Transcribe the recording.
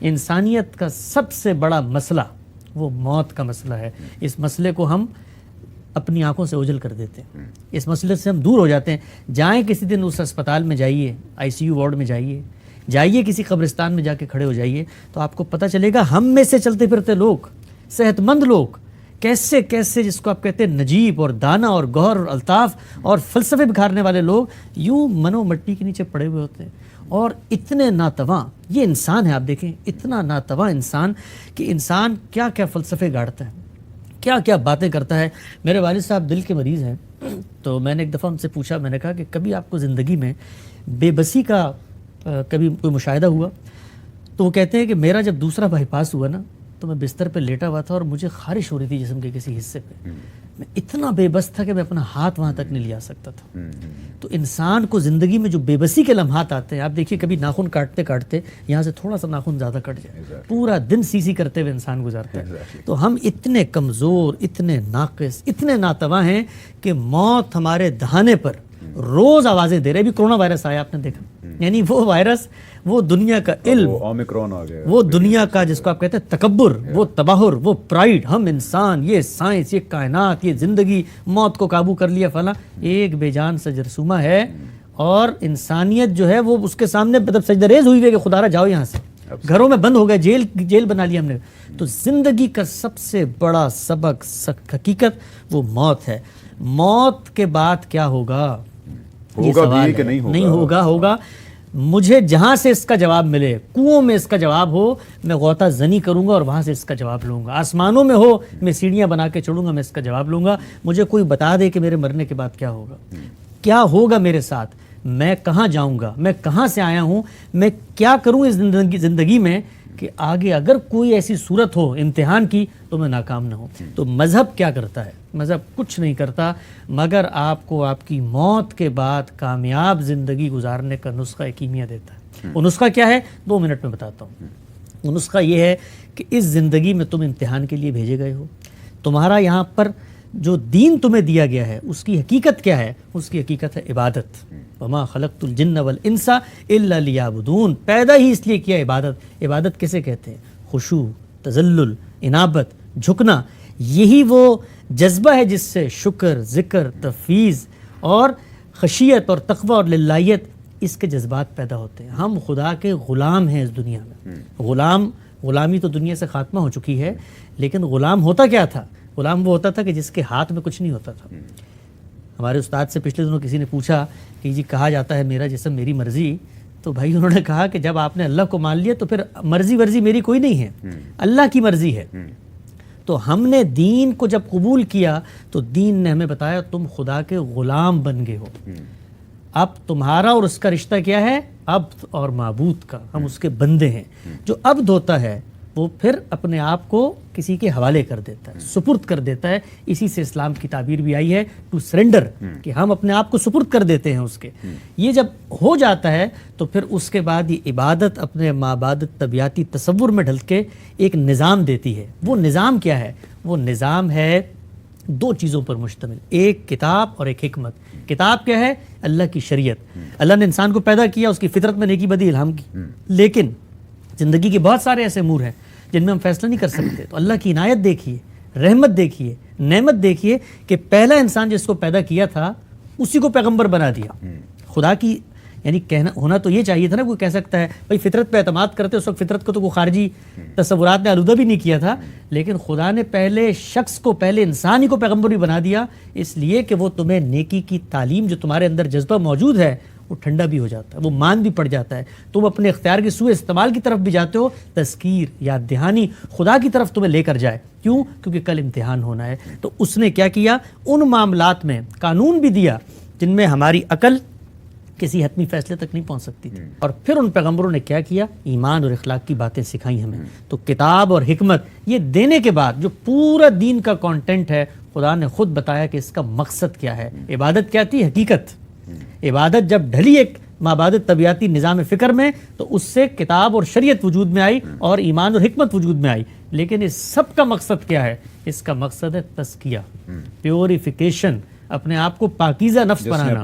انسانیت کا سب سے بڑا مسئلہ وہ موت کا مسئلہ ہے. اس مسئلے کو ہم اپنی آنکھوں سے اوجھل کر دیتے ہیں, اس مسئلے سے ہم دور ہو جاتے ہیں. جائیں کسی دن اس اسپتال میں جائیے, ICU وارڈ میں جائیے کسی قبرستان میں جا کے کھڑے ہو جائیے, تو آپ کو پتہ چلے گا ہم میں سے چلتے پھرتے لوگ, صحت مند لوگ, کیسے کیسے جس کو آپ کہتے ہیں نجیب اور دانا اور گوہر اور الطاف اور فلسفے بکھارنے والے لوگ یوں منو مٹی کے نیچے پڑے ہوئے ہوتے ہیں. اور اتنے ناتواں یہ انسان ہے, آپ دیکھیں اتنا ناتواں انسان کہ انسان کیا کیا فلسفے گاڑتا ہے, کیا کیا باتیں کرتا ہے. میرے والد صاحب دل کے مریض ہیں, تو میں نے ایک دفعہ ان سے پوچھا, میں نے کہا کہ کبھی آپ کو زندگی میں بے بسی کا کبھی کوئی مشاہدہ ہوا؟ تو وہ کہتے ہیں کہ میرا جب دوسرا بائی پاس ہوا نا, تو میں بستر پہ لیٹا ہوا تھا اور مجھے خارش ہو رہی تھی جسم کے کسی حصے پہ. میں اتنا بے بس تھا کہ میں اپنا ہاتھ وہاں تک نہیں لیا سکتا تھا. تو انسان کو زندگی میں جو بے بسی کے لمحات آتے ہیں, آپ دیکھیے کبھی ناخن کاٹتے کاٹتے یہاں سے تھوڑا سا ناخن زیادہ کٹ جائے, پورا دن سی کرتے ہوئے انسان گزارتا ہے. تو ہم اتنے کمزور, اتنے ناقص, اتنے ناتواں ہیں کہ موت ہمارے دہانے پر روز آوازیں دے رہے. ابھی کرونا وائرس آیا, آپ نے دیکھا, یعنی وہ وائرس, وہ دنیا کا علم, اومیکرون آ گیا, وہ دنیا کا جس کو آپ کہتے ہیں تکبر, وہ تباہر, وہ پرائیڈ, ہم انسان, یہ سائنس, یہ کائنات, یہ زندگی, موت کو قابو کر لیا فلاں, ایک بے جان سا جرثومہ ہے. اور انسانیت جو ہے وہ اس کے سامنے مطلب سجدہ ریز ہوئی ہے کہ خدا را جاؤ یہاں سے, گھروں میں بند ہو گئے, جیل بنا لیا ہم نے. تو زندگی کا سب سے بڑا سبق حقیقت وہ موت ہے. موت کے بعد کیا ہوگا, یہ سوال ہے. نہیں ہوگا. مجھے جہاں سے اس کا جواب ملے, کنووں میں اس کا جواب ہو, میں غوطہ زنی کروں گا اور وہاں سے اس کا جواب لوں گا. آسمانوں میں ہو, میں سیڑھیاں بنا کے چڑھوں گا, میں اس کا جواب لوں گا. مجھے کوئی بتا دے کہ میرے مرنے کے بعد کیا ہوگا, کیا ہوگا میرے ساتھ, میں کہاں جاؤں گا, میں کہاں سے آیا ہوں, میں کیا کروں اس زندگی میں کہ آگے اگر کوئی ایسی صورت ہو امتحان کی تو میں ناکام نہ ہوں. تو مذہب کیا کرتا ہے؟ مذہب کچھ نہیں کرتا مگر آپ کو آپ کی موت کے بعد کامیاب زندگی گزارنے کا نسخہ کیمیا دیتا ہے. وہ نسخہ کیا ہے 2 منٹ میں بتاتا ہوں. وہ نسخہ یہ ہے کہ اس زندگی میں تم امتحان کے لیے بھیجے گئے ہو. تمہارا یہاں پر جو دین تمہیں دیا گیا ہے اس کی حقیقت کیا ہے؟ اس کی حقیقت ہے عبادت. وما خلقت الجن والانس الا لیعبدون. پیدا ہی اس لیے کیا عبادت. عبادت کسے کہتے ہیں؟ خشوع, تذلل, انابت, جھکنا. یہی وہ جذبہ ہے جس سے شکر, ذکر, تفویض اور خشیت اور تقوی اور للہیت اس کے جذبات پیدا ہوتے ہیں. ہم خدا کے غلام ہیں اس دنیا میں. غلامی تو دنیا سے خاتمہ ہو چکی ہے, لیکن غلام ہوتا کیا تھا؟ غلام وہ ہوتا تھا کہ جس کے ہاتھ میں کچھ نہیں ہوتا تھا. ہمارے استاد سے پچھلے دنوں کسی نے پوچھا کہ جی کہا جاتا ہے میرا جسم میری مرضی, تو بھائی انہوں نے کہا کہ جب آپ نے اللہ کو مان لیا تو پھر مرضی ورزی میری کوئی نہیں ہے, اللہ کی مرضی ہے. تو ہم نے دین کو جب قبول کیا تو دین نے ہمیں بتایا تم خدا کے غلام بن گئے ہو. اب تمہارا اور اس کا رشتہ کیا ہے؟ عبد اور معبود کا. ہم اس کے بندے ہیں. جو عبد ہوتا ہے وہ پھر اپنے آپ کو کسی کے حوالے کر دیتا ہے, سپرد کر دیتا ہے. اسی سے اسلام کی تعبیر بھی آئی ہے ٹو سرنڈر, کہ ہم اپنے آپ کو سپرد کر دیتے ہیں اس کے. یہ جب ہو جاتا ہے تو پھر اس کے بعد یہ عبادت اپنے مابعدت طبیعتی تصور میں ڈھل کے ایک نظام دیتی ہے. وہ نظام کیا ہے؟ وہ نظام ہے 2 چیزوں پر مشتمل, ایک کتاب اور ایک حکمت. کتاب کیا ہے؟ اللہ کی شریعت. اللہ نے انسان کو پیدا کیا, اس کی فطرت میں نیکی بدی الہام کی, لیکن زندگی کے بہت سارے ایسے امور ہیں جن میں ہم فیصلہ نہیں کر سکتے. تو اللہ کی عنایت دیکھیے, رحمت دیکھیے, نعمت دیکھیے کہ پہلا انسان جس کو پیدا کیا تھا اسی کو پیغمبر بنا دیا. خدا کی یعنی کہنا ہونا تو یہ چاہیے تھا نا, کوئی کہہ سکتا ہے بھائی فطرت پہ اعتماد کرتے, اس وقت فطرت کو تو کوئی خارجی تصورات نے آلودہ بھی نہیں کیا تھا, لیکن خدا نے پہلے شخص کو, پہلے انسان ہی کو پیغمبر بھی بنا دیا, اس لیے کہ وہ تمہیں نیکی کی تعلیم, جو تمہارے اندر جذبہ موجود ہے وہ ٹھنڈا بھی ہو جاتا ہے, وہ مان بھی پڑ جاتا ہے, تم اپنے اختیار کے سوء استعمال کی طرف بھی جاتے ہو. تذکیر, یاد دہانی خدا کی طرف تمہیں لے کر جائے. کیوں؟ کیونکہ کل امتحان ہونا ہے. تو اس نے کیا کیا؟ ان معاملات میں قانون بھی دیا جن میں ہماری عقل کسی حتمی فیصلے تک نہیں پہنچ سکتی تھی. اور پھر ان پیغمبروں نے کیا کیا؟ ایمان اور اخلاق کی باتیں سکھائی ہمیں. تو کتاب اور حکمت یہ دینے کے بعد جو پورا دین کا کانٹینٹ ہے, خدا نے خود بتایا کہ اس کا مقصد کیا ہے. عبادت کیا تھی؟ حقیقت. عبادت جب ڈھلی ایک مابعدت طبیعتی نظام فکر میں, تو اس سے کتاب اور شریعت وجود میں آئی اور ایمان اور حکمت وجود میں آئی. لیکن اس سب کا مقصد کیا ہے؟ اس کا مقصد ہے تزکیہ, پیوریفیکیشن, اپنے آپ کو پاکیزہ نفس بنانا.